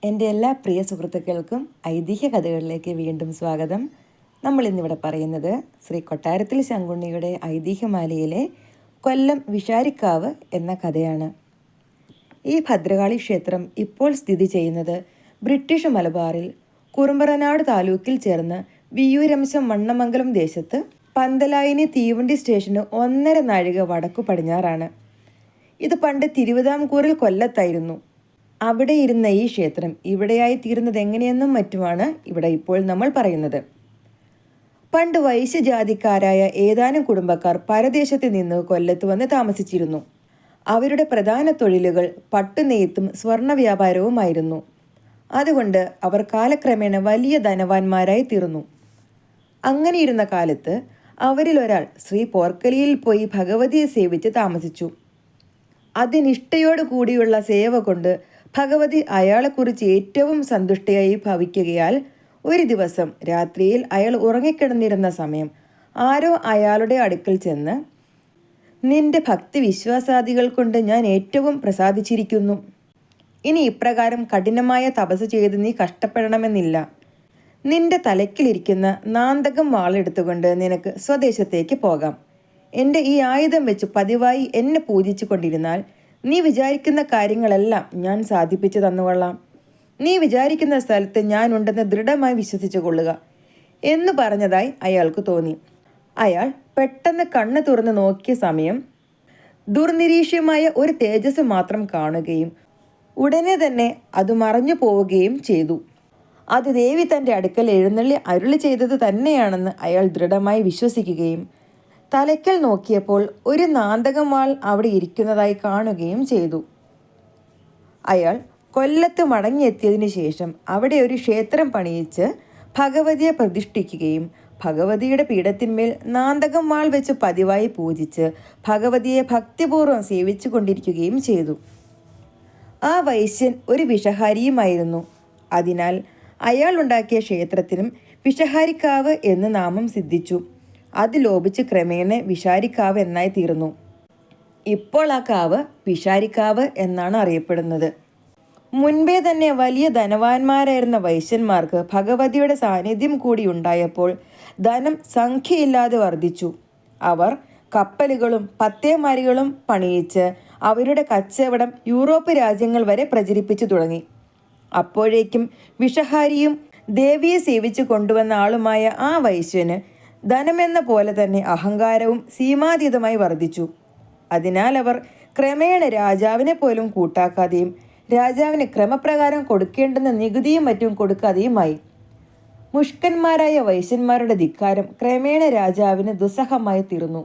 എൻ്റെ എല്ലാ പ്രിയ സുഹൃത്തുക്കൾക്കും ഐതിഹ്യ കഥകളിലേക്ക് വീണ്ടും സ്വാഗതം. നമ്മൾ ഇന്നിവിടെ പറയുന്നത് ശ്രീ കൊട്ടാരത്തിൽ ശങ്കുണ്ണിയുടെ ഐതിഹ്യമാലയിലെ കൊല്ലം വിഷാരിക്കാവ് എന്ന കഥയാണ്. ഈ ഭദ്രകാളി ക്ഷേത്രം ഇപ്പോൾ സ്ഥിതി ചെയ്യുന്നത് ബ്രിട്ടീഷ് മലബാറിൽ കുറുമ്പറനാട് താലൂക്കിൽ ചേർന്ന് വിയ്യൂരംശം വണ്ണമംഗലം ദേശത്ത് പന്തലായിനി തീവണ്ടി സ്റ്റേഷന് 1.5 നാഴിക വടക്കു പടിഞ്ഞാറാണ്. ഇത് പണ്ട് തിരുവിതാംകൂറിൽ കൊല്ലത്തായിരുന്നു. അവിടെ ഇരുന്ന ഈ ക്ഷേത്രം ഇവിടെയായി തീരുന്നത് എങ്ങനെയെന്നും മറ്റുമാണ് ഇവിടെ ഇപ്പോൾ നമ്മൾ പറയുന്നത്. പണ്ട് വൈശ്യജാതിക്കാരായ ഏതാനും കുടുംബക്കാർ പരദേശത്ത് നിന്ന് കൊല്ലത്ത് വന്ന് താമസിച്ചിരുന്നു. അവരുടെ പ്രധാന തൊഴിലുകൾ പട്ടുനെയ്ത്തും സ്വർണ്ണ വ്യാപാരവുമായിരുന്നു. അതുകൊണ്ട് അവർ കാലക്രമേണ വലിയ ധനവാന്മാരായി തീർന്നു. അങ്ങനെയിരുന്ന കാലത്ത് അവരിൽ ഒരാൾ ശ്രീ പോർക്കലിയിൽ പോയി ഭഗവതിയെ സേവിച്ച് താമസിച്ചു. അതിനിഷ്ഠയോടു കൂടിയുള്ള സേവ കൊണ്ട് ഭഗവതി അയാളെക്കുറിച്ച് ഏറ്റവും സന്തുഷ്ടയായി ഭവിക്കുകയാൽ ഒരു ദിവസം രാത്രിയിൽ അയാൾ ഉറങ്ങിക്കിടന്നിരുന്ന സമയം ആരോ അയാളുടെ അടുക്കൽ ചെന്ന്, നിന്റെ ഭക്തി വിശ്വാസാദികൾ കൊണ്ട് ഞാൻ ഏറ്റവും പ്രസാദിച്ചിരിക്കുന്നു. ഇനി ഇപ്രകാരം കഠിനമായ തപസ് ചെയ്ത് നീ കഷ്ടപ്പെടണമെന്നില്ല. നിന്റെ തലക്കിലിരിക്കുന്ന നാന്തകം വാളെടുത്തുകൊണ്ട് നിനക്ക് സ്വദേശത്തേക്ക് പോകാം. എൻ്റെ ഈ ആയുധം വെച്ച് പതിവായി എന്നെ പൂജിച്ചു കൊണ്ടിരുന്നാൽ നീ വിചാരിക്കുന്ന കാര്യങ്ങളെല്ലാം ഞാൻ സാധിപ്പിച്ചു തന്നുകൊള്ളാം. നീ വിചാരിക്കുന്ന സ്ഥലത്ത് ഞാനുണ്ടെന്ന് ദൃഢമായി വിശ്വസിച്ചു കൊള്ളുക എന്ന് പറഞ്ഞതായി അയാൾക്ക് തോന്നി. അയാൾ പെട്ടെന്ന് കണ്ണ് തുറന്ന് നോക്കിയ സമയം ദുർനിരീക്ഷ്യമായ ഒരു തേജസ് മാത്രം കാണുകയും ഉടനെ തന്നെ അത് മറഞ്ഞു പോവുകയും ചെയ്തു. അത് ദേവി തൻ്റെ അടുക്കൽ എഴുന്നള്ളി അരുളി ചെയ്തത് തന്നെയാണെന്ന് അയാൾ ദൃഢമായി വിശ്വസിക്കുകയും തലയ്ക്കൽ നോക്കിയപ്പോൾ ഒരു നാന്തകം വാൾ അവിടെ ഇരിക്കുന്നതായി കാണുകയും ചെയ്തു. അയാൾ കൊല്ലത്ത് മടങ്ങിയെത്തിയതിനു ശേഷം അവിടെ ഒരു ക്ഷേത്രം പണിയിച്ച് ഭഗവതിയെ പ്രതിഷ്ഠിക്കുകയും ഭഗവതിയുടെ പീഠത്തിന്മേൽ നാന്തകം വാൾ വെച്ച് പതിവായി പൂജിച്ച് ഭഗവതിയെ ഭക്തിപൂർവ്വം സേവിച്ചു കൊണ്ടിരിക്കുകയും ചെയ്തു. ആ വൈശ്യൻ ഒരു വിഷഹാരിയുമായിരുന്നു. അതിനാൽ അയാൾ ഉണ്ടാക്കിയ ക്ഷേത്രത്തിനും വിഷഹാരിക്കാവ് എന്ന് നാമം സിദ്ധിച്ചു. അത് ലോപിച്ച് ക്രമേണ വിഷാരിക്കാവ് എന്നായി തീർന്നു. ഇപ്പോൾ ആ കാവ് വിഷാരിക്കാവ് എന്നാണ് അറിയപ്പെടുന്നത്. മുൻപേ തന്നെ വലിയ ധനവാന്മാരായിരുന്ന വൈശ്യന്മാർക്ക് ഭഗവതിയുടെ സാന്നിധ്യം കൂടി ഉണ്ടായപ്പോൾ ധനം സംഖ്യയില്ലാതെ വർദ്ധിച്ചു. അവർ കപ്പലുകളും പത്തേമാരികളും പണിയിച്ച് അവരുടെ കച്ചവടം യൂറോപ്പ് രാജ്യങ്ങൾ വരെ പ്രചരിപ്പിച്ചു തുടങ്ങി. അപ്പോഴേക്കും വിഷഹാരിയും ദേവിയെ സേവിച്ചു കൊണ്ടുവന്ന ആളുമായ ആ വൈശ്യന് ധനമെന്ന പോലെ തന്നെ അഹങ്കാരവും സീമാതീതമായി വർദ്ധിച്ചു. അതിനാൽ അവർ ക്രമേണ രാജാവിനെ പോലും കൂട്ടാക്കാതെയും രാജാവിന് ക്രമപ്രകാരം കൊടുക്കേണ്ടുന്ന നികുതിയും മറ്റും കൊടുക്കാതെയുമായി. മുഷ്കന്മാരായ വൈശ്യന്മാരുടെ ധിക്കാരം ക്രമേണ രാജാവിന് ദുസ്സഹമായി തീർന്നു.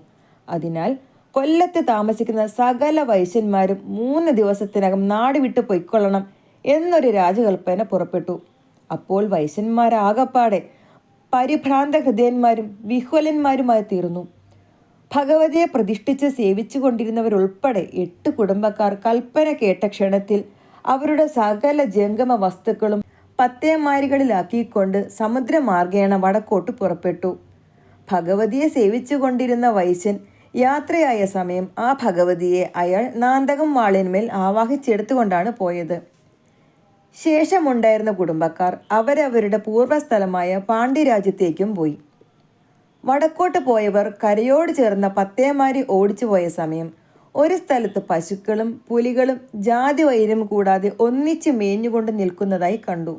അതിനാൽ കൊല്ലത്ത് താമസിക്കുന്ന സകല വൈശ്യന്മാരും 3 ദിവസത്തിനകം നാട് വിട്ടു പൊയ്ക്കൊള്ളണം എന്നൊരു രാജകൽപ്പന പുറപ്പെട്ടു. അപ്പോൾ വൈശ്യന്മാരാകപ്പാടെ പരിഭ്രാന്ത ഹൃദയന്മാരും വിഹ്വലന്മാരുമായി തീർന്നു. ഭഗവതിയെ പ്രതിഷ്ഠിച്ച് സേവിച്ചു കൊണ്ടിരുന്നവരുൾപ്പെടെ 8 കുടുംബക്കാർ കൽപ്പന കേട്ട ക്ഷണത്തിൽ അവരുടെ സകല ജംഗമ വസ്തുക്കളും പത്തേമാരികളിലാക്കിക്കൊണ്ട് സമുദ്രമാർഗേണ വടക്കോട്ട് പുറപ്പെട്ടു. ഭഗവതിയെ സേവിച്ചു കൊണ്ടിരുന്ന വൈശ്യൻ യാത്രയായ സമയം ആ ഭഗവതിയെ അയാൾ നാന്തകം വാളിന്മേൽ ആവാഹിച്ചെടുത്തുകൊണ്ടാണ് പോയത്. ശേഷമുണ്ടായിരുന്ന കുടുംബക്കാർ അവരവരുടെ പൂർവ്വസ്ഥലമായ പാണ്ഡ്യരാജ്യത്തേക്കും പോയി. വടക്കോട്ട് പോയവർ കരയോട് ചേർന്ന പത്തേമാരി ഓടിച്ചു പോയ സമയം ഒരു സ്ഥലത്ത് പശുക്കളും പുലികളും ജാതി വൈര്യം കൂടാതെ ഒന്നിച്ച് മേഞ്ഞുകൊണ്ട് നിൽക്കുന്നതായി കണ്ടു.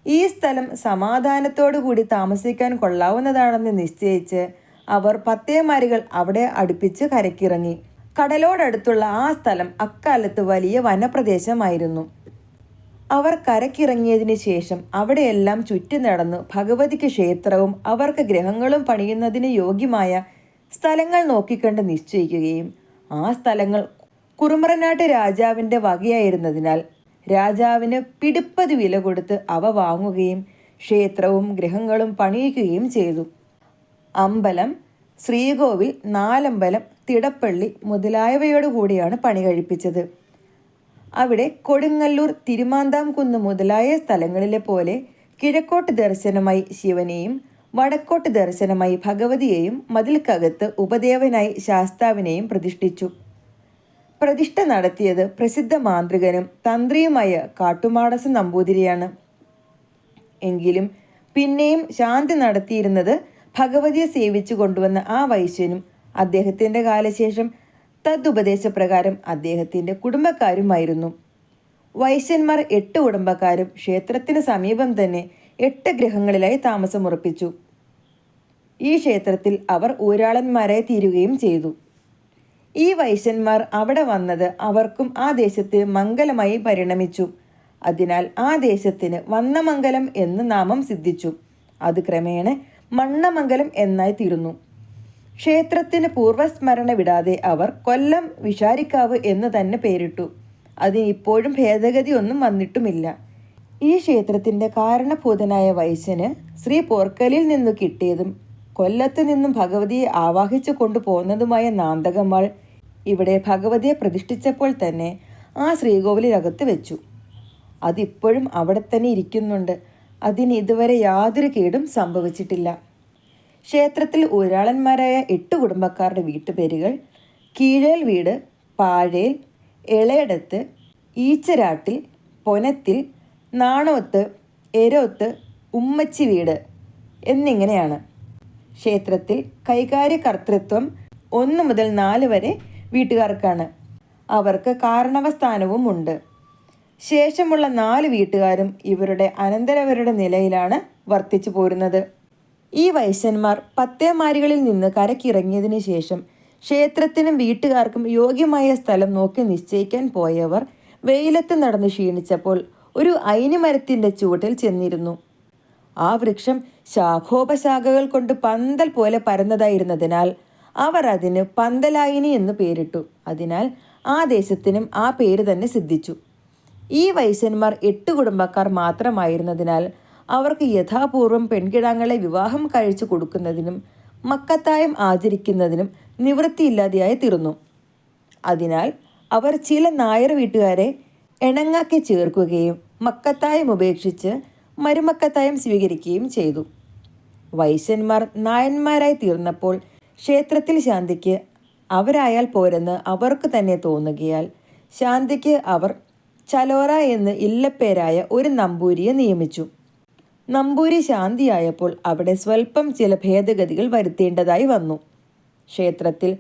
ഈ സ്ഥലം സമാധാനത്തോടു കൂടി താമസിക്കാൻ കൊള്ളാവുന്നതാണെന്ന് നിശ്ചയിച്ച് അവർ പത്തേമാരികൾ അവിടെ അടുപ്പിച്ച് കരക്കിറങ്ങി. കടലോടടുത്തുള്ള ആ സ്ഥലം അക്കാലത്ത് വലിയ വനപ്രദേശമായിരുന്നു. അവർ കരക്കിറങ്ങിയതിന് ശേഷം അവിടെയെല്ലാം ചുറ്റി നടന്നു ഭഗവതിക്ക് ക്ഷേത്രവും അവർക്ക് ഗ്രഹങ്ങളും പണിയുന്നതിന് യോഗ്യമായ സ്ഥലങ്ങൾ നോക്കിക്കണ്ട് നിശ്ചയിക്കുകയും ആ സ്ഥലങ്ങൾ കുറുമറനാട്ട് രാജാവിൻ്റെ വകയായിരുന്നതിനാൽ രാജാവിന് പിടിപ്പത് വില കൊടുത്ത് അവ വാങ്ങുകയും ക്ഷേത്രവും ഗ്രഹങ്ങളും പണിയിക്കുകയും ചെയ്തു. അമ്പലം, ശ്രീകോവിൽ, നാലമ്പലം, തിടപ്പള്ളി മുതലായവയോടുകൂടിയാണ് പണി കഴിപ്പിച്ചത്. അവിടെ കൊടുങ്ങല്ലൂർ, തിരുമാന്താംകുന്ന് മുതലായ സ്ഥലങ്ങളിലെ പോലെ കിഴക്കോട്ട് ദർശനമായി ശിവനെയും വടക്കോട്ട് ദർശനമായി ഭഗവതിയെയും മതിൽക്കകത്ത് ഉപദേവനായി ശാസ്താവിനെയും പ്രതിഷ്ഠിച്ചു. പ്രതിഷ്ഠ നടത്തിയത് പ്രസിദ്ധ മാന്ത്രികനും തന്ത്രിയുമായ കാട്ടുമാടസ നമ്പൂതിരിയാണ്. എങ്കിലും പിന്നെയും ശാന്തി നടത്തിയിരുന്നത് ഭഗവതിയെ സേവിച്ചു കൊണ്ടുവന്ന ആ വൈശ്യനും അദ്ദേഹത്തിൻ്റെ കാലശേഷം തദ്ുപദേശപ്രകാരം അദ്ദേഹത്തിൻ്റെ കുടുംബക്കാരുമായിരുന്നു. വൈശ്യന്മാർ 8 കുടുംബക്കാരും ക്ഷേത്രത്തിന് സമീപം തന്നെ 8 ഗൃഹങ്ങളിലായി താമസമുറപ്പിച്ചു. ഈ ക്ഷേത്രത്തിൽ അവർ ഊരാളന്മാരായി തീരുകയും ചെയ്തു. ഈ വൈശ്യന്മാർ അവിടെ വന്നത് അവർക്കും ആ ദേശത്തിന് മംഗലമായി പരിണമിച്ചു. അതിനാൽ ആ ദേശത്തിന് വന്നമംഗലം എന്ന് നാമം സിദ്ധിച്ചു. അത് ക്രമേണ മണ്ണമംഗലം എന്നായി തീർന്നു. ക്ഷേത്രത്തിന് പൂർവ്വസ്മരണ വിടാതെ അവർ കൊല്ലം വിഷാരിക്കാവ് എന്ന് തന്നെ പേരിട്ടു. അതിന് ഇപ്പോഴും ഭേദഗതി ഒന്നും വന്നിട്ടുമില്ല. ഈ ക്ഷേത്രത്തിൻ്റെ കാരണഭൂതനായ വൈശ്യന് ശ്രീ പോർക്കലിൽ നിന്നു കിട്ടിയതും കൊല്ലത്ത് നിന്നും ഭഗവതിയെ ആവാഹിച്ചു കൊണ്ടുപോകുന്നതുമായ നാന്തകമാൾ ഇവിടെ ഭഗവതിയെ പ്രതിഷ്ഠിച്ചപ്പോൾ തന്നെ ആ ശ്രീകോവിലിനകത്ത് വെച്ചു. അതിപ്പോഴും അവിടെ തന്നെ ഇരിക്കുന്നുണ്ട്. അതിന് ഇതുവരെ യാതൊരു കേടും സംഭവിച്ചിട്ടില്ല. ക്ഷേത്രത്തിൽ ഊരാളന്മാരായ 8 കുടുംബക്കാരുടെ വീട്ടുപേരുകൾ കീഴേൽ വീട്, പാഴേൽ, എളയടത്ത്, ഈച്ചരാട്ടിൽ, പൊനത്തിൽ, നാണോത്ത്, എരോത്ത്, ഉമ്മച്ചി വീട് എന്നിങ്ങനെയാണ്. ക്ഷേത്രത്തിൽ കൈകാര്യകർത്തൃത്വം 1 മുതൽ 4 വരെ വീട്ടുകാർക്കാണ്. അവർക്ക് കാരണവസ്ഥാനവും ഉണ്ട്. ശേഷമുള്ള 4 വീട്ടുകാരും ഇവരുടെ അനന്തരവരുടെ നിലയിലാണ് വർത്തിച്ചു പോരുന്നത്. ഈ വൈശ്യന്മാർ പത്തേമാരികളിൽ നിന്ന് കരക്കിറങ്ങിയതിനു ശേഷം ക്ഷേത്രത്തിനും വീട്ടുകാർക്കും യോഗ്യമായ സ്ഥലം നോക്കി നിശ്ചയിക്കാൻ പോയവർ വെയിലത്ത് നടന്ന് ക്ഷീണിച്ചപ്പോൾ ഒരു ഐനിമരത്തിൻ്റെ ചുവട്ടിൽ ചെന്നിരുന്നു. ആ വൃക്ഷം ശാഖോപശാഖകൾ കൊണ്ട് പന്തൽ പോലെ പരന്നതായിരുന്നതിനാൽ അവർ അതിന് പന്തലായിനി എന്ന് പേരിട്ടു. അതിനാൽ ആ ദേശത്തിനും ആ പേര് തന്നെ സിദ്ധിച്ചു. ഈ വൈശ്യന്മാർ 8 കുടുംബക്കാർ മാത്രമായിരുന്നതിനാൽ അവർക്ക് യഥാപൂർവം പെൺകിടാങ്ങളെ വിവാഹം കഴിച്ചു കൊടുക്കുന്നതിനും മക്കത്തായം ആചരിക്കുന്നതിനും നിവൃത്തിയില്ലാതെയായി തീർന്നു. അതിനാൽ അവർ ചില നായർ വീട്ടുകാരെ എണങ്ങാക്കി ചേർക്കുകയും മക്കത്തായം ഉപേക്ഷിച്ച് മരുമക്കത്തായം സ്വീകരിക്കുകയും ചെയ്തു. വൈശ്യന്മാർ നായന്മാരായി തീർന്നപ്പോൾ ക്ഷേത്രത്തിൽ ശാന്തിക്ക് അവരായാൽ പോരെന്ന് അവർക്ക് തന്നെ തോന്നുകയാൽ ശാന്തിക്ക് അവർ ചലോറ എന്ന് ഇല്ലപ്പേരായ ഒരു നമ്പൂരിയെ നിയമിച്ചു. നമ്പൂരി ശാന്തിയായപ്പോൾ അവിടെ സ്വല്പം ചില ഭേദഗതികൾ വരുത്തേണ്ടതായി വന്നു. ക്ഷേത്രത്തിൽ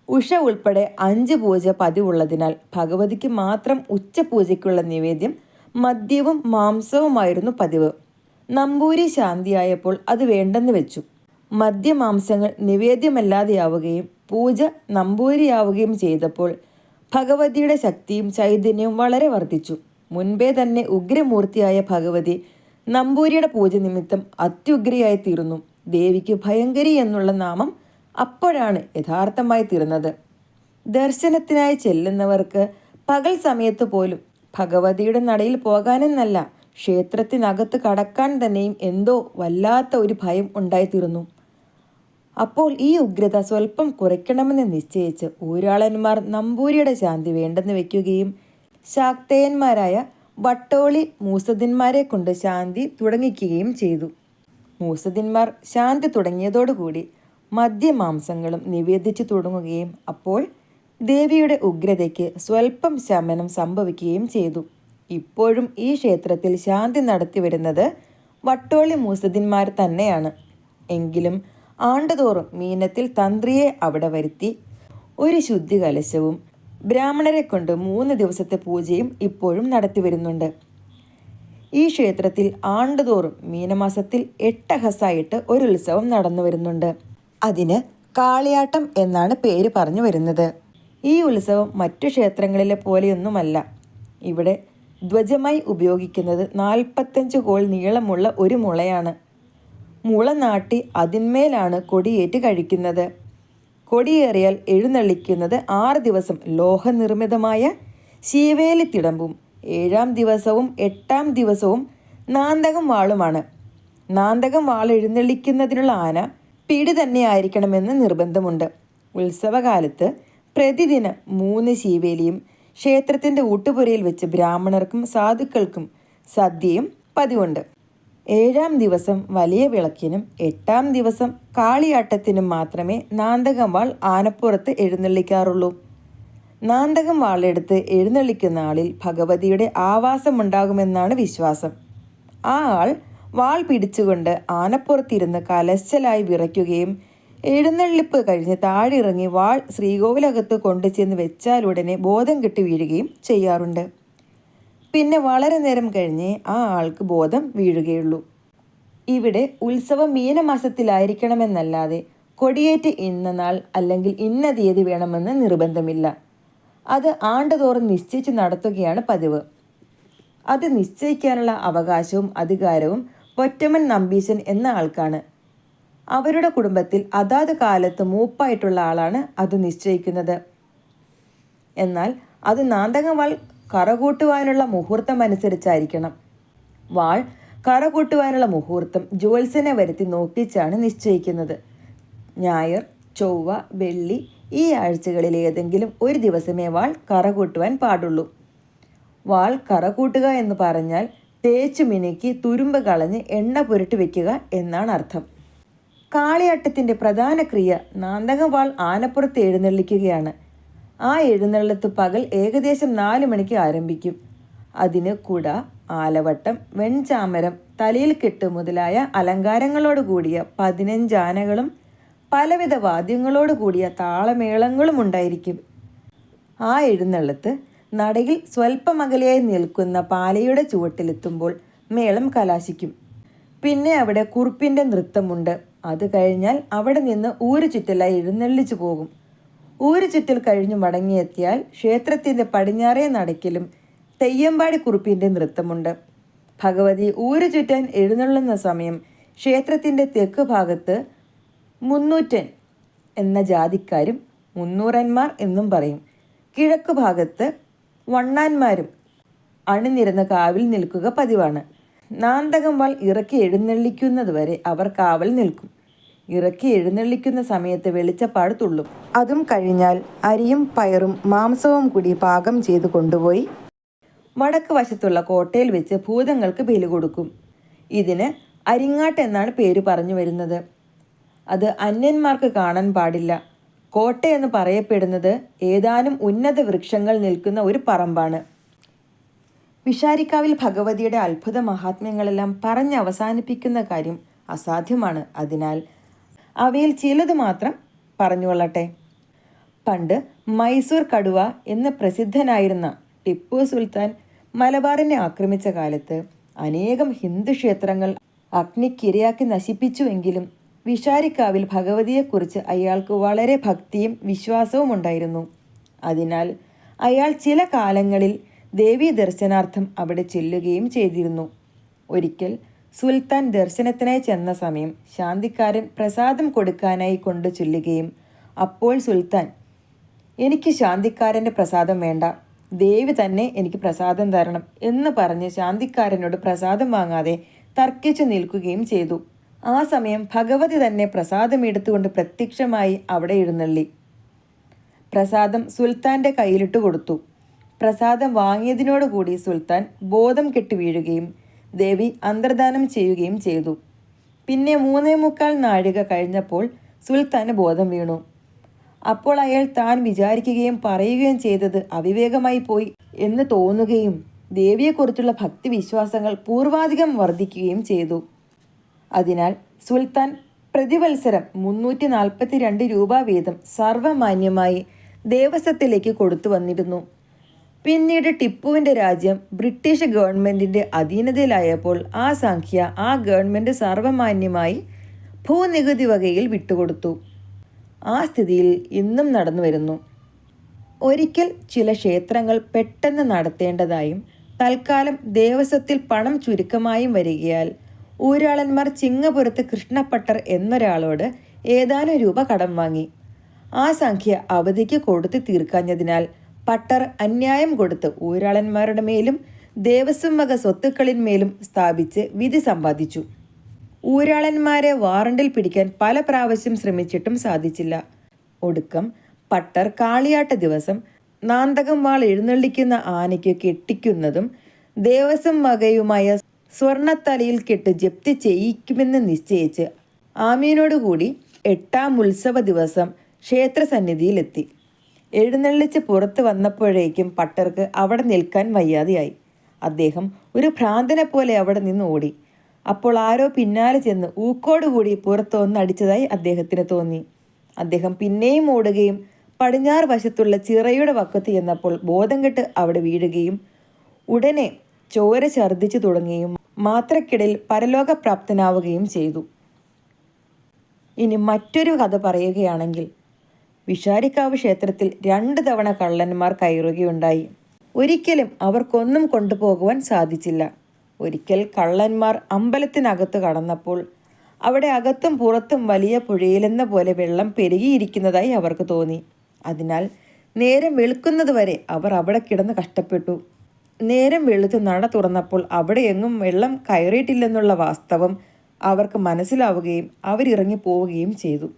ഉഷ ഉൾപ്പെടെ 5 പൂജ പതിവുള്ളതിനാൽ ഭഗവതിക്ക് മാത്രം ഉച്ചപൂജയ്ക്കുള്ള നിവേദ്യം മദ്യവും മാംസവുമായിരുന്നു പതിവ്. നമ്പൂരി ശാന്തിയായപ്പോൾ അത് വേണ്ടെന്ന് വെച്ചു. മദ്യമാംസങ്ങൾ നിവേദ്യമല്ലാതെയാവുകയും പൂജ നമ്പൂരിയാവുകയും ചെയ്തപ്പോൾ ഭഗവതിയുടെ ശക്തിയും ചൈതന്യവും വളരെ വർദ്ധിച്ചു. മുൻപേ തന്നെ ഉഗ്രമൂർത്തിയായ ഭഗവതി നമ്പൂരിയുടെ പൂജ നിമിത്തം അത്യുഗ്രയായി തീർന്നു. ദേവിക്ക് ഭയങ്കരി എന്നുള്ള നാമം അപ്പോഴാണ് യഥാർത്ഥമായി തീർന്നത്. ദർശനത്തിനായി ചെല്ലുന്നവർക്ക് പകൽ സമയത്ത് പോലും ഭഗവതിയുടെ നടയിൽ പോകാനെന്നല്ല, ക്ഷേത്രത്തിനകത്ത് കടക്കാൻ തന്നെയും എന്തോ വല്ലാത്ത ഒരു ഭയം ഉണ്ടായിത്തീർന്നു. അപ്പോൾ ഈ ഉഗ്രത സ്വല്പം കുറയ്ക്കണമെന്ന് നിശ്ചയിച്ച് ഊരാളന്മാർ നമ്പൂരിയുടെ ശാന്തി വേണ്ടെന്ന് വയ്ക്കുകയും ശാക്തേയന്മാരായ വട്ടോളി മൂസദിന്മാരെ കൊണ്ട് ശാന്തി തുടങ്ങിക്കുകയും ചെയ്തു. മൂസദിന്മാർ ശാന്തി തുടങ്ങിയതോടുകൂടി മദ്യമാംസങ്ങളും നിവേദിച്ചു തുടങ്ങുകയും അപ്പോൾ ദേവിയുടെ ഉഗ്രതയ്ക്ക് സ്വല്പം ശമനം സംഭവിക്കുകയും ചെയ്തു. ഇപ്പോഴും ഈ ക്ഷേത്രത്തിൽ ശാന്തി നടത്തി വരുന്നത് വട്ടോളി മൂസദിന്മാർ തന്നെയാണ്. എങ്കിലും ആണ്ടുതോറും മീനത്തിൽ തന്ത്രിയെ അവിടെ വരുത്തി ഒരു ശുദ്ധി കലശവും ബ്രാഹ്മണരെ കൊണ്ട് 3 ദിവസത്തെ പൂജയും ഇപ്പോഴും നടത്തി വരുന്നുണ്ട്. ഈ ക്ഷേത്രത്തിൽ ആണ്ടുതോറും മീനമാസത്തിൽ 8 അഹസായിട്ട് ഒരു ഉത്സവം നടന്നു വരുന്നുണ്ട്. അതിന് കാളിയാട്ടം എന്നാണ് പേര് പറഞ്ഞു വരുന്നത്. ഈ ഉത്സവം മറ്റു ക്ഷേത്രങ്ങളിലെ പോലെയൊന്നുമല്ല. ഇവിടെ ധ്വജമായി ഉപയോഗിക്കുന്നത് 45 കോൽ നീളമുള്ള ഒരു മുളയാണ്. മുള നാട്ടി അതിന്മേലാണ് കൊടിയേറ്റ് കഴിക്കുന്നത്. കൊടിയേറിയാൽ എഴുന്നള്ളിക്കുന്നത് 6 ദിവസം ലോഹനിർമ്മിതമായ ശീവേലി തിടമ്പും 7-ാം ദിവസവും 8-ാം ദിവസവും നാന്തകം വാളുമാണ്. നാന്തകം വാൾ എഴുന്നള്ളിക്കുന്നതിനുള്ള ആന പിടി തന്നെ ആയിരിക്കണമെന്ന് നിർബന്ധമുണ്ട്. ഉത്സവകാലത്ത് പ്രതിദിനം 3 ശീവേലിയും ക്ഷേത്രത്തിൻ്റെ ഊട്ടുപുരയിൽ വെച്ച് ബ്രാഹ്മണർക്കും സാധുക്കൾക്കും സദ്യയും പതിവുണ്ട്. 7-ാം ദിവസം വലിയ വിളക്കിനും 8-ാം ദിവസം കാളിയാട്ടത്തിനും മാത്രമേ നാന്തകം വാൾ ആനപ്പുറത്ത് എഴുന്നള്ളിക്കാറുള്ളൂ. നാന്തകം വാളെടുത്ത് എഴുന്നള്ളിക്കുന്ന ആളിൽ ഭഗവതിയുടെ ആവാസമുണ്ടാകുമെന്നാണ് വിശ്വാസം. ആ ആൾ വാൾ പിടിച്ചുകൊണ്ട് ആനപ്പുറത്തിരുന്ന് കലശലായി വിറയ്ക്കുകയും എഴുന്നള്ളിപ്പ് കഴിഞ്ഞ് താഴെയിറങ്ങി വാൾ ശ്രീകോവിലകത്ത് കൊണ്ടുചെന്ന് വെച്ചാലുടനെ ബോധം കെട്ടി വീഴുകയും ചെയ്യാറുണ്ട്. പിന്നെ വളരെ നേരം കഴിഞ്ഞേ ആ ആൾക്ക് ബോധം വീഴുകയുള്ളൂ. ഇവിടെ ഉത്സവം മീനമാസത്തിലായിരിക്കണമെന്നല്ലാതെ കൊടിയേറ്റ് ഇന്ന നാൾ അല്ലെങ്കിൽ ഇന്ന തീയതി വേണമെന്ന് നിർബന്ധമില്ല. അത് ആണ്ടുതോറും നിശ്ചയിച്ച് നടത്തുകയാണ് പതിവ്. അത് നിശ്ചയിക്കാനുള്ള അവകാശവും അധികാരവും പൊറ്റമ്മൻ നമ്പീശൻ എന്ന ആൾക്കാണ്. അവരുടെ കുടുംബത്തിൽ അതാത് കാലത്ത് മൂപ്പായിട്ടുള്ള ആളാണ് അത് നിശ്ചയിക്കുന്നത്. എന്നാൽ അത് നാന്തകം വാൾ കറകൂട്ടുവാനുള്ള മുഹൂർത്തം അനുസരിച്ചായിരിക്കണം. വാൾ കറകൂട്ടുവാനുള്ള മുഹൂർത്തം ജ്യോത്സ്യനെ വരുത്തി നോക്കിച്ചാണ് നിശ്ചയിക്കുന്നത്. ഞായർ, ചൊവ്വ, വെള്ളി ഈ ആഴ്ചകളിൽ ഏതെങ്കിലും ഒരു ദിവസമേ വാൾ കറകൂട്ടുവാൻ പാടുള്ളൂ. വാൾ കറകൂട്ടുക എന്ന് പറഞ്ഞാൽ തേച്ചു മിനുക്കി തുരുമ്പ് കളഞ്ഞ് എണ്ണ പുരട്ടി വെക്കുക എന്നാണ് അർത്ഥം. കാളിയാട്ടത്തിൻ്റെ പ്രധാന ക്രിയ നാന്തകം വാൾ ആനപ്പുറത്ത് എഴുന്നള്ളിക്കുകയാണ്. ആ എഴുന്നള്ളത്ത് പകൽ ഏകദേശം 4 മണിക്ക് ആരംഭിക്കും. അതിന് കുട, ആലവട്ടം, വെൺചാമരം, തലയിൽ കെട്ട് മുതലായ അലങ്കാരങ്ങളോട് കൂടിയ 15 ആനകളും പലവിധ വാദ്യങ്ങളോട് കൂടിയ താളമേളങ്ങളും ഉണ്ടായിരിക്കും. ആ എഴുന്നള്ളത്ത് നടയിൽ സ്വൽപ്പമകലെയായി നിൽക്കുന്ന പാലയുടെ ചുവട്ടിലെത്തുമ്പോൾ മേളം കലാശിക്കും. പിന്നെ അവിടെ കുറുപ്പിൻ്റെ നൃത്തമുണ്ട്. അത് കഴിഞ്ഞാൽ അവിടെ നിന്ന് ഊരുചുറ്റലായി എഴുന്നള്ളിച്ചു പോകും. ഊരുചുറ്റൽ കഴിഞ്ഞു മടങ്ങിയെത്തിയാൽ ക്ഷേത്രത്തിൻ്റെ പടിഞ്ഞാറേ നടക്കിലും തെയ്യമ്പാടി കുറുപ്പിൻ്റെ നൃത്തമുണ്ട്. ഭഗവതി ഊരുചുറ്റാൻ എഴുന്നള്ളുന്ന സമയം ക്ഷേത്രത്തിൻ്റെ തെക്ക് ഭാഗത്ത് മുന്നൂറ്റൻ എന്ന ജാതിക്കാരും മുന്നൂറന്മാർ എന്നും പറയും, കിഴക്കു ഭാഗത്ത് വണ്ണാന്മാരും അണിനിരന്ന കാവിൽ നിൽക്കുക പതിവാണ്. നാന്തകം വാൾ ഇറക്കി എഴുന്നള്ളിക്കുന്നതുവരെ അവർ കാവൽ നിൽക്കും. ഇറക്കി എഴുന്നള്ളിക്കുന്ന സമയത്ത് വെളിച്ചപ്പാട് തുള്ളും. അതും കഴിഞ്ഞാൽ അരിയും പയറും മാംസവും കൂടി പാകം ചെയ്ത് കൊണ്ടുപോയി വടക്ക് വശത്തുള്ള കോട്ടയിൽ വെച്ച് ഭൂതങ്ങൾക്ക് ബലി കൊടുക്കും. ഇതിന് അരിങ്ങാട്ട് എന്നാണ് പേര് പറഞ്ഞു വരുന്നത്. അത് അന്യന്മാർക്ക് കാണാൻ പാടില്ല. കോട്ടയെന്ന് പറയപ്പെടുന്നത് ഏതാനും ഉന്നത വൃക്ഷങ്ങൾ നിൽക്കുന്ന ഒരു പറമ്പാണ്. വിഷാരിക്കാവിൽ ഭഗവതിയുടെ അത്ഭുത മഹാത്മ്യങ്ങളെല്ലാം പറഞ്ഞ് അവസാനിപ്പിക്കുന്ന കാര്യം അസാധ്യമാണ്. അതിനാൽ അവയിൽ ചിലത് മാത്രം പറഞ്ഞുകൊള്ളട്ടെ. പണ്ട് മൈസൂർ കടുവ എന്ന് പ്രസിദ്ധനായിരുന്ന ടിപ്പു സുൽത്താൻ മലബാറിനെ ആക്രമിച്ച കാലത്ത് അനേകം ഹിന്ദു ക്ഷേത്രങ്ങൾ അഗ്നിക്കിരയാക്കി നശിപ്പിച്ചുവെങ്കിലും വിഷാരിക്കാവിൽ ഭഗവതിയെക്കുറിച്ച് അയാൾക്ക് വളരെ ഭക്തിയും വിശ്വാസവും ഉണ്ടായിരുന്നു. അതിനാൽ അയാൾ ചില കാലങ്ങളിൽ ദേവീ ദർശനാർത്ഥം അവിടെ ചെല്ലുകയും ചെയ്തിരുന്നു. ഒരിക്കൽ സുൽത്താൻ ദർശനത്തിനായി ചെന്ന സമയം ശാന്തിക്കാരൻ പ്രസാദം കൊടുക്കാനായി കൊണ്ടു ചൊല്ലുകയും, അപ്പോൾ സുൽത്താൻ, എനിക്ക് ശാന്തിക്കാരൻ്റെ പ്രസാദം വേണ്ട, ദേവി തന്നെ എനിക്ക് പ്രസാദം തരണം എന്ന് പറഞ്ഞ് ശാന്തിക്കാരനോട് പ്രസാദം വാങ്ങാതെ തർക്കിച്ചു നിൽക്കുകയും ചെയ്തു. ആ സമയം ഭഗവതി തന്നെ പ്രസാദം എടുത്തുകൊണ്ട് പ്രത്യക്ഷമായി അവിടെ എഴുന്നള്ളി. പ്രസാദം സുൽത്താൻ്റെ കയ്യിലിട്ട് കൊടുത്തു. പ്രസാദം വാങ്ങിയതിനോടുകൂടി സുൽത്താൻ ബോധം കെട്ടി വീഴുകയും ദേവി അന്തർദാനം ചെയ്യുകയും ചെയ്തു. പിന്നെ 3.25 നാഴിക കഴിഞ്ഞപ്പോൾ സുൽത്താന് ബോധം വീണു. അപ്പോൾ അയാൾ താൻ വിചാരിക്കുകയും പറയുകയും ചെയ്തത് അവിവേകമായി പോയി എന്ന് തോന്നുകയും ദേവിയെക്കുറിച്ചുള്ള ഭക്തിവിശ്വാസങ്ങൾ പൂർവാധികം വർദ്ധിക്കുകയും ചെയ്തു. അതിനാൽ സുൽത്താൻ പ്രതിവത്സരം 342 രൂപ വീതം സർവമാന്യമായി ദേവസ്വത്തിലേക്ക് കൊടുത്തു വന്നിരുന്നു. പിന്നീട് ടിപ്പുവിൻ്റെ രാജ്യം ബ്രിട്ടീഷ് ഗവൺമെൻറ്റിൻ്റെ അധീനതയിലായപ്പോൾ ആ സംഖ്യ ആ ഗവൺമെൻറ് സർവമാന്യമായി ഭൂനികുതി വകയിൽ വിട്ടുകൊടുത്തു. ആ സ്ഥിതിയിൽ ഇന്നും നടന്നു വരുന്നു. ഒരിക്കൽ ചില ക്ഷേത്രങ്ങൾ പെട്ടെന്ന് നടത്തേണ്ടതായും തൽക്കാലം ദേവസ്വത്തിൽ പണം ചുരുക്കമായും വരികയാൽ ഊരാളന്മാർ ചിങ്ങപുരത്ത് കൃഷ്ണപ്പട്ടർ എന്നൊരാളോട് ഏതാനും രൂപ കടം വാങ്ങി. ആ സംഖ്യ അവധിക്ക് കൊടുത്തു തീർക്കാഞ്ഞതിനാൽ പട്ടർ അന്യായം കൊടുത്ത് ഊരാളന്മാരുടെ മേലും ദേവസ്വം വക സ്വത്തുക്കളിന്മേലും സ്ഥാപിച്ച് വിധി സമ്പാദിച്ചു. ഊരാളന്മാരെ വാറണ്ടിൽ പിടിക്കാൻ പല പ്രാവശ്യം ശ്രമിച്ചിട്ടും സാധിച്ചില്ല. ഒടുക്കം പട്ടർ കാളിയാട്ട ദിവസം നാന്തകം വാൾ എഴുന്നള്ളിക്കുന്ന ആനയ്ക്ക് കെട്ടിക്കുന്നതും ദേവസ്വം വകയുമായ സ്വർണത്തലയിൽ കെട്ട് ജപ്തി ചെയ്യിക്കുമെന്ന് നിശ്ചയിച്ച് ആമീനോടുകൂടി 8ാം ഉത്സവ ദിവസം ക്ഷേത്രസന്നിധിയിലെത്തി. എഴുന്നള്ളിച്ച് പുറത്ത് വന്നപ്പോഴേക്കും പട്ടർക്ക് അവിടെ നിൽക്കാൻ വയ്യാതെയായി. അദ്ദേഹം ഒരു ഭ്രാന്തനെ പോലെ അവിടെ നിന്ന് ഓടി. അപ്പോൾ ആരോ പിന്നാലെ ചെന്ന് ഊക്കോടുകൂടി പുറത്ത് ഒന്നടിച്ചതായി അദ്ദേഹത്തിന് തോന്നി. അദ്ദേഹം പിന്നെയും ഓടുകയും പടിഞ്ഞാറ് വശത്തുള്ള ചിറയുടെ വക്കത്ത് ചെന്നപ്പോൾ ബോധം കെട്ട് അവിടെ വീഴുകയും ഉടനെ ചോര ഛർദ്ദിച്ചു തുടങ്ങുകയും മാത്രക്കിടയിൽ പരലോകപ്രാപ്തനാവുകയും ചെയ്തു. ഇനി മറ്റൊരു കഥ പറയുകയാണെങ്കിൽ, വിഷാരിക്കാവ് ക്ഷേത്രത്തിൽ 2 തവണ കള്ളന്മാർ കയറുകയുണ്ടായി. ഒരിക്കലും അവർക്കൊന്നും കൊണ്ടുപോകുവാൻ സാധിച്ചില്ല. ഒരിക്കൽ കള്ളന്മാർ അമ്പലത്തിനകത്ത് കടന്നപ്പോൾ അവിടെ അകത്തും പുറത്തും വലിയ പുഴയിലെന്ന പോലെ വെള്ളം പെരുകിയിരിക്കുന്നതായി അവർക്ക് തോന്നി. അതിനാൽ നേരം വെളുക്കുന്നതുവരെ അവർ അവിടെ കിടന്ന് കഷ്ടപ്പെട്ടു. നേരം വെളുത്ത് നട തുറന്നപ്പോൾ അവിടെ എങ്ങും വെള്ളം കയറിയിട്ടില്ലെന്നുള്ള വാസ്തവം അവർക്ക് മനസ്സിലാവുകയും അവരിറങ്ങി പോവുകയും ചെയ്തു.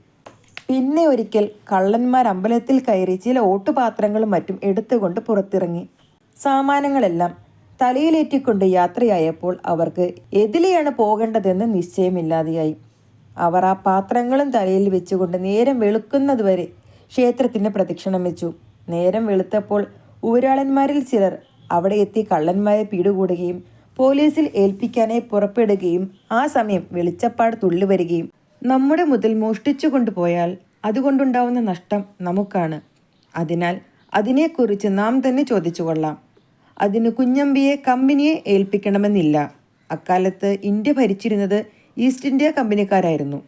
പിന്നെ ഒരിക്കൽ കള്ളന്മാർ അമ്പലത്തിൽ കയറി ചില ഓട്ടുപാത്രങ്ങളും മറ്റും എടുത്തുകൊണ്ട് പുറത്തിറങ്ങി. സാമാനങ്ങളെല്ലാം തലയിലേറ്റിക്കൊണ്ട് യാത്രയായപ്പോൾ അവർക്ക് എതിലെയാണ് പോകേണ്ടതെന്ന് നിശ്ചയമില്ലാതെയായി. അവർ ആ പാത്രങ്ങളും തലയിൽ വെച്ചുകൊണ്ട് നേരം വെളുക്കുന്നതുവരെ ക്ഷേത്രത്തിന് പ്രദക്ഷിണം വെച്ചു. നേരം വെളുത്തപ്പോൾ ഊരാളന്മാരിൽ ചിലർ അവിടെ എത്തി കള്ളന്മാരെ പിടികൂടുകയും പോലീസിൽ ഏൽപ്പിക്കാനായി പുറപ്പെടുകയും ആ സമയം വെളിച്ചപ്പാട് തുള്ളി വരികയും നമ്മുടെ മുതൽ മോഷ്ടിച്ചു കൊണ്ടുപോയാൽ അതുകൊണ്ടുണ്ടാവുന്ന നഷ്ടം നമുക്കാണ്. അതിനാൽ അതിനെക്കുറിച്ച് നാം തന്നെ ചോദിച്ചു കൊള്ളാം. അതിന് കുഞ്ഞമ്പിയെ കമ്പനിയെ ഏൽപ്പിക്കണമെന്നില്ല. അക്കാലത്ത് ഇന്ത്യ ഭരിച്ചിരുന്നത് ഈസ്റ്റ് ഇന്ത്യ കമ്പനിക്കാരായിരുന്നു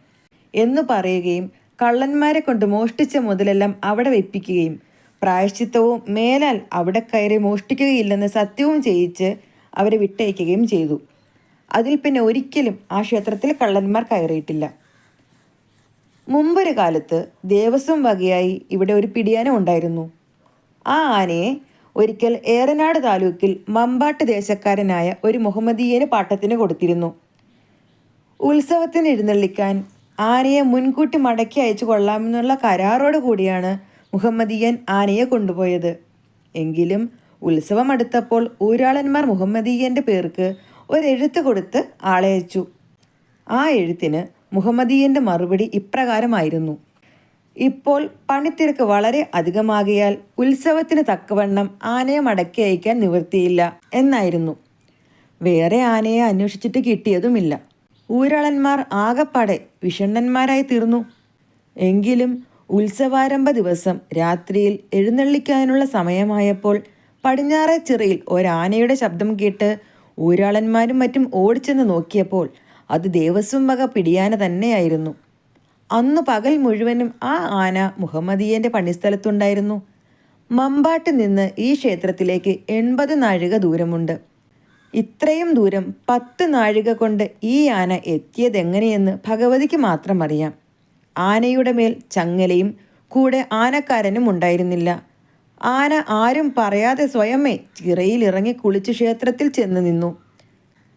എന്ന് പറയുകയും കള്ളന്മാരെ കൊണ്ട് മോഷ്ടിച്ച മുതലെല്ലാം അവിടെ വെപ്പിക്കുകയും പ്രായശ്ചിത്തവും മേലാൽ അവിടെ കയറി മോഷ്ടിക്കുകയില്ലെന്ന് സത്യവും ചെയ്യിച്ച് അവരെ വിട്ടയക്കുകയും ചെയ്തു. അതിൽ പിന്നെ ഒരിക്കലും ആ ക്ഷേത്രത്തിൽ കള്ളന്മാർ കയറിയിട്ടില്ല. മുമ്പൊരു കാലത്ത് ദേവസ്വം വകയായി ഇവിടെ ഒരു പിടിയാന ഉണ്ടായിരുന്നു. ആ ആനയെ ഒരിക്കൽ ഏറനാട് താലൂക്കിൽ മമ്പാട്ട് ദേശക്കാരനായ ഒരു മുഹമ്മദീയന് പാട്ടത്തിന് കൊടുത്തിരുന്നു. ഉത്സവത്തിന് എഴുന്നള്ളിക്കാൻ ആനയെ മുൻകൂട്ടി മടക്കി അയച്ചു കൊള്ളാമെന്നുള്ള കരാറോട് കൂടിയാണ് മുഹമ്മദീയൻ ആനയെ കൊണ്ടുപോയത്. എങ്കിലും ഉത്സവം അടുത്തപ്പോൾ ഊരാളന്മാർ മുഹമ്മദീയൻ്റെ പേർക്ക് ഒരെഴുത്ത് കൊടുത്ത് ആളെ അയച്ചു. ആ എഴുത്തിന് മുഹമ്മദീയൻ്റെ മറുപടി ഇപ്രകാരമായിരുന്നു: ഇപ്പോൾ പണിത്തിരക്ക് വളരെ അധികമാകിയാൽ ഉത്സവത്തിന് തക്കവണ്ണം ആനയെ മടക്കി അയക്കാൻ നിവൃത്തിയില്ല എന്നായിരുന്നു. വേറെ ആനയെ അന്വേഷിച്ചിട്ട് കിട്ടിയതുമില്ല. ഊരാളന്മാർ ആകപ്പാടെ വിഷണ്ണന്മാരായി തീർന്നു. എങ്കിലും ഉത്സവാരംഭ ദിവസം രാത്രിയിൽ എഴുന്നള്ളിക്കാനുള്ള സമയമായപ്പോൾ പടിഞ്ഞാറേ ചിറയിൽ ഒരാനയുടെ ശബ്ദം കേട്ട് ഊരാളന്മാരും മറ്റും ഓടിച്ചെന്ന് നോക്കിയപ്പോൾ അത് ദേവസ്വം വക പിടിയാന തന്നെയായിരുന്നു. അന്ന് പകൽ മുഴുവനും ആ ആന മുഹമ്മദീയൻ്റെ പണിസ്ഥലത്തുണ്ടായിരുന്നു. മമ്പാട്ട് നിന്ന് ഈ ക്ഷേത്രത്തിലേക്ക് 80 നാഴിക ദൂരമുണ്ട്. ഇത്രയും ദൂരം 10 നാഴിക കൊണ്ട് ഈ ആന എത്തിയതെങ്ങനെയെന്ന് ഭഗവതിക്ക് മാത്രം അറിയാം. ആനയുടെ മേൽ ചങ്ങലയും കൂടെ ആനക്കാരനും ഉണ്ടായിരുന്നില്ല. ആന ആരും പറയാതെ സ്വയമേ ചിറയിൽ ഇറങ്ങി കുളിച്ച് ക്ഷേത്രത്തിൽ ചെന്ന് നിന്നു.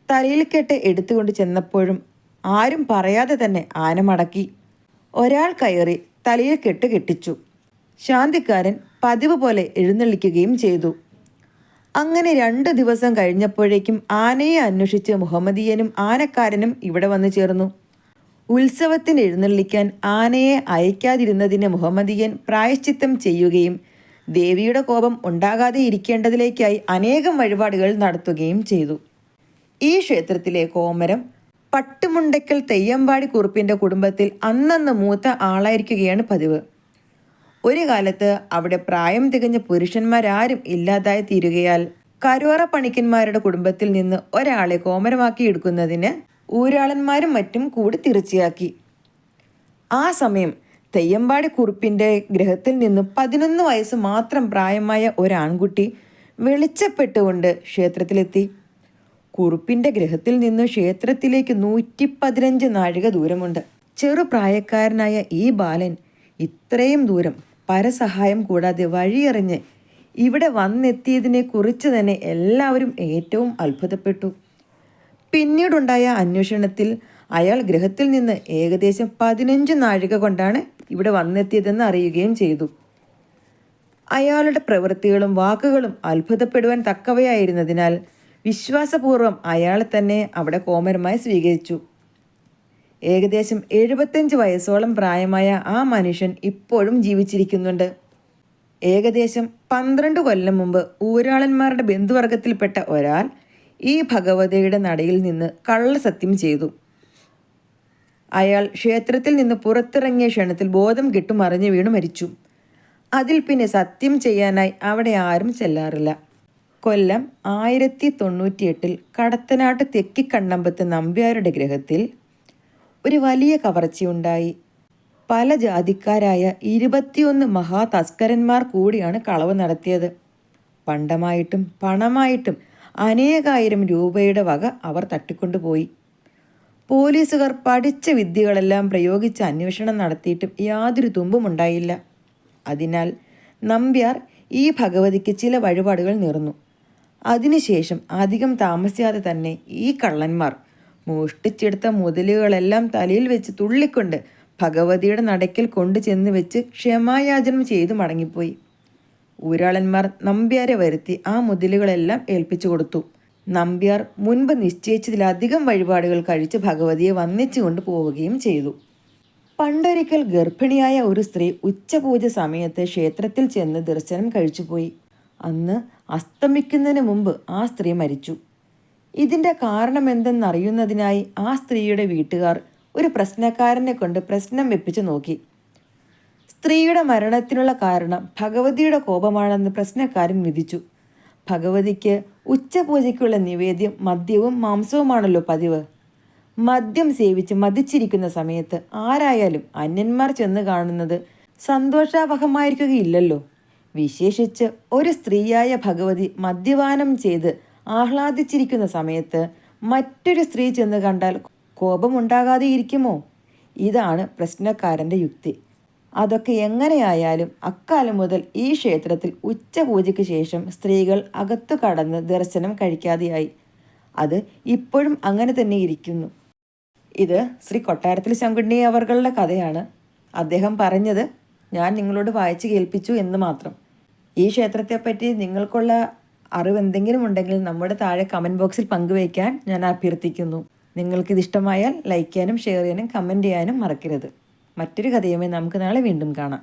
തലയിൽ കെട്ട് എടുത്തുകൊണ്ട് ചെന്നപ്പോഴും ആരും പറയാതെ തന്നെ ആന മടക്കി. ഒരാൾ കയറി തലയിൽ കെട്ട് കെട്ടിച്ചു. ശാന്തിക്കാരൻ പതിവ് പോലെ എഴുന്നള്ളിക്കുകയും ചെയ്തു. അങ്ങനെ 2 ദിവസം കഴിഞ്ഞപ്പോഴേക്കും ആനയെ അന്വേഷിച്ച് മുഹമ്മദീയനും ആനക്കാരനും ഇവിടെ വന്നു ചേർന്നു. ഉത്സവത്തിന് എഴുന്നള്ളിക്കാൻ ആനയെ അയക്കാതിരുന്നതിന് മുഹമ്മദീയൻ പ്രായശ്ചിത്തം ചെയ്യുകയും ദേവിയുടെ കോപം ഉണ്ടാകാതെ ഇരിക്കേണ്ടതിലേക്കായി അനേകം വഴിപാടുകൾ നടത്തുകയും ചെയ്തു. ഈ ക്ഷേത്രത്തിലെ കോമരം പട്ടുമുണ്ടയ്ക്കൽ തെയ്യമ്പാടി കുറുപ്പിൻ്റെ കുടുംബത്തിൽ അന്നന്ന് മൂത്ത ആളായിരിക്കുകയാണ് പതിവ്. ഒരു കാലത്ത് അവിടെ പ്രായം തികഞ്ഞ പുരുഷന്മാരാരും ഇല്ലാതായി തീരുകയാൽ കരോറ പണിക്കന്മാരുടെ കുടുംബത്തിൽ നിന്ന് ഒരാളെ കോമരമാക്കി എടുക്കുന്നതിന് ഊരാളന്മാരും മറ്റും കൂടി തീർച്ചയാക്കി. ആ സമയം തെയ്യമ്പാടി കുറുപ്പിൻ്റെ ഗൃഹത്തിൽ നിന്ന് 11 വയസ്സ് മാത്രം പ്രായമായ ഒരാൺകുട്ടി വെളിച്ചപ്പെട്ടുകൊണ്ട് ക്ഷേത്രത്തിലെത്തി. കുറുപ്പിൻ്റെ ഗൃഹത്തിൽ നിന്ന് ക്ഷേത്രത്തിലേക്ക് 115 നാഴിക ദൂരമുണ്ട്. ചെറുപ്രായക്കാരനായ ഈ ബാലൻ ഇത്രയും ദൂരം പരസഹായം കൂടാതെ വഴിയറിഞ്ഞ് ഇവിടെ വന്നെത്തിയതിനെ കുറിച്ച് തന്നെ എല്ലാവരും ഏറ്റവും അത്ഭുതപ്പെട്ടു. പിന്നീടുണ്ടായ അന്വേഷണത്തിൽ അയാൾ ഗൃഹത്തിൽ നിന്ന് ഏകദേശം 15 നാഴിക കൊണ്ടാണ് ഇവിടെ വന്നെത്തിയതെന്ന് അറിയുകയും ചെയ്തു. അയാളുടെ പ്രവൃത്തികളും വാക്കുകളും അത്ഭുതപ്പെടുവാൻ തക്കവയായിരുന്നതിനാൽ വിശ്വാസപൂർവം അയാളെ തന്നെ അവിടെ കോമരമായി സ്വീകരിച്ചു. ഏകദേശം 75 വയസ്സോളം പ്രായമായ ആ മനുഷ്യൻ ഇപ്പോഴും ജീവിച്ചിരിക്കുന്നുണ്ട്. ഏകദേശം 12 കൊല്ലം മുമ്പ് ഊരാളന്മാരുടെ ബന്ധുവർഗത്തിൽപ്പെട്ട ഒരാൾ ഈ ഭഗവതിയുടെ നടയിൽ നിന്ന് കള്ളസത്യം ചെയ്തു. അയാൾ ക്ഷേത്രത്തിൽ നിന്ന് പുറത്തിറങ്ങിയ ക്ഷണത്തിൽ ബോധം കെട്ടു മറിഞ്ഞു വീണു മരിച്ചു. അതിൽ പിന്നെ സത്യം ചെയ്യാനായി അവിടെ ആരും ചെല്ലാറില്ല. കൊല്ലം 1098 കടത്തനാട്ട് തെക്കിക്കണ്ണമ്പത്ത് നമ്പ്യാരുടെ ഗ്രഹത്തിൽ ഒരു വലിയ കവർച്ചയുണ്ടായി. പല ജാതിക്കാരായ 21 മഹാതസ്കരന്മാർ കൂടിയാണ് കളവ് നടത്തിയത്. പണ്ടമായിട്ടും പണമായിട്ടും അനേകായിരം രൂപയുടെ വക അവർ തട്ടിക്കൊണ്ടുപോയി. പോലീസുകാർ പഠിച്ച വിദ്യകളെല്ലാം പ്രയോഗിച്ച് അന്വേഷണം നടത്തിയിട്ടും യാതൊരു തുമ്പും ഉണ്ടായില്ല. അതിനാൽ നമ്പ്യാർ ഈ ഭഗവതിക്ക് ചില വഴിപാടുകൾ നേർന്നു. അതിനുശേഷം അധികം താമസിയാതെ തന്നെ ഈ കള്ളന്മാർ മോഷ്ടിച്ചെടുത്ത മുതലുകളെല്ലാം തലയിൽ വെച്ച് തുള്ളിക്കൊണ്ട് ഭഗവതിയുടെ നടയ്ക്കൽ കൊണ്ടു ചെന്ന് വെച്ച് ക്ഷമായാചനം ചെയ്തു മടങ്ങിപ്പോയി. ഊരാളന്മാർ നമ്പ്യാരെ വരുത്തി ആ മുതലുകളെല്ലാം ഏൽപ്പിച്ചു കൊടുത്തു. നമ്പ്യാർ മുൻപ് നിശ്ചയിച്ചതിലധികം വഴിപാടുകൾ കഴിച്ച് ഭഗവതിയെ വന്നിച്ചു കൊണ്ട് പോവുകയും ചെയ്തു. പണ്ടൊരിക്കൽ ഗർഭിണിയായ ഒരു സ്ത്രീ ഉച്ചപൂജ സമയത്ത് ക്ഷേത്രത്തിൽ ചെന്ന് ദർശനം കഴിച്ചുപോയി. അന്ന് അസ്തമിക്കുന്നതിന് മുമ്പ് ആ സ്ത്രീ മരിച്ചു. ഇതിൻ്റെ കാരണമെന്തെന്നറിയുന്നതിനായി ആ സ്ത്രീയുടെ വീട്ടുകാർ ഒരു പ്രശ്നക്കാരനെ കൊണ്ട് പ്രശ്നം വെപ്പിച്ചു നോക്കി. സ്ത്രീയുടെ മരണത്തിനുള്ള കാരണം ഭഗവതിയുടെ കോപമാണെന്ന് പ്രശ്നക്കാരൻ വിധിച്ചു. ഭഗവതിക്ക് ഉച്ചപൂജയ്ക്കുള്ള നിവേദ്യം മദ്യവും മാംസവുമാണല്ലോ പതിവ്. മദ്യം സേവിച്ച് മതിച്ചിരിക്കുന്ന സമയത്ത് ആരായാലും അന്യന്മാർ ചെന്ന് കാണുന്നത് സന്തോഷാവഹമായിരിക്കുകയില്ലല്ലോ. വിശേഷിച്ച് ഒരു സ്ത്രീയായ ഭഗവതി മദ്യപാനം ചെയ്ത് ആഹ്ലാദിച്ചിരിക്കുന്ന സമയത്ത് മറ്റൊരു സ്ത്രീ ചെന്ന് കണ്ടാൽ കോപമുണ്ടാകാതെ ഇരിക്കുമോ? ഇതാണ് പ്രശ്നക്കാരൻ്റെ യുക്തി. അതൊക്കെ എങ്ങനെയായാലും അക്കാലം മുതൽ ഈ ക്ഷേത്രത്തിൽ ഉച്ചപൂജയ്ക്ക് ശേഷം സ്ത്രീകൾ അകത്തു കടന്ന് ദർശനം കഴിക്കാതെയായി. അത് ഇപ്പോഴും അങ്ങനെ തന്നെ ഇരിക്കുന്നു. ഇത് ശ്രീ കൊട്ടാരത്തിൽ ശങ്കുണ്ണി അവർകളുടെ കഥയാണ്. അദ്ദേഹം പറഞ്ഞത് ഞാൻ നിങ്ങളോട് വായിച്ചു കേൾപ്പിച്ചു എന്ന് മാത്രം. ഈ ക്ഷേത്രത്തെപ്പറ്റി നിങ്ങൾക്കുള്ള അറിവ് എന്തെങ്കിലും ഉണ്ടെങ്കിൽ നമ്മുടെ താഴെ കമൻറ്റ് ബോക്സിൽ പങ്കുവയ്ക്കാൻ ഞാൻ അഭ്യർത്ഥിക്കുന്നു. നിങ്ങൾക്കിത് ഇഷ്ടമായാൽ ലൈക്ക് ചെയ്യാനും ഷെയർ ചെയ്യാനും കമൻറ്റ് ചെയ്യാനും മറക്കരുത്. മറ്റൊരു കഥയുമായി നമുക്ക് നാളെ വീണ്ടും കാണാം.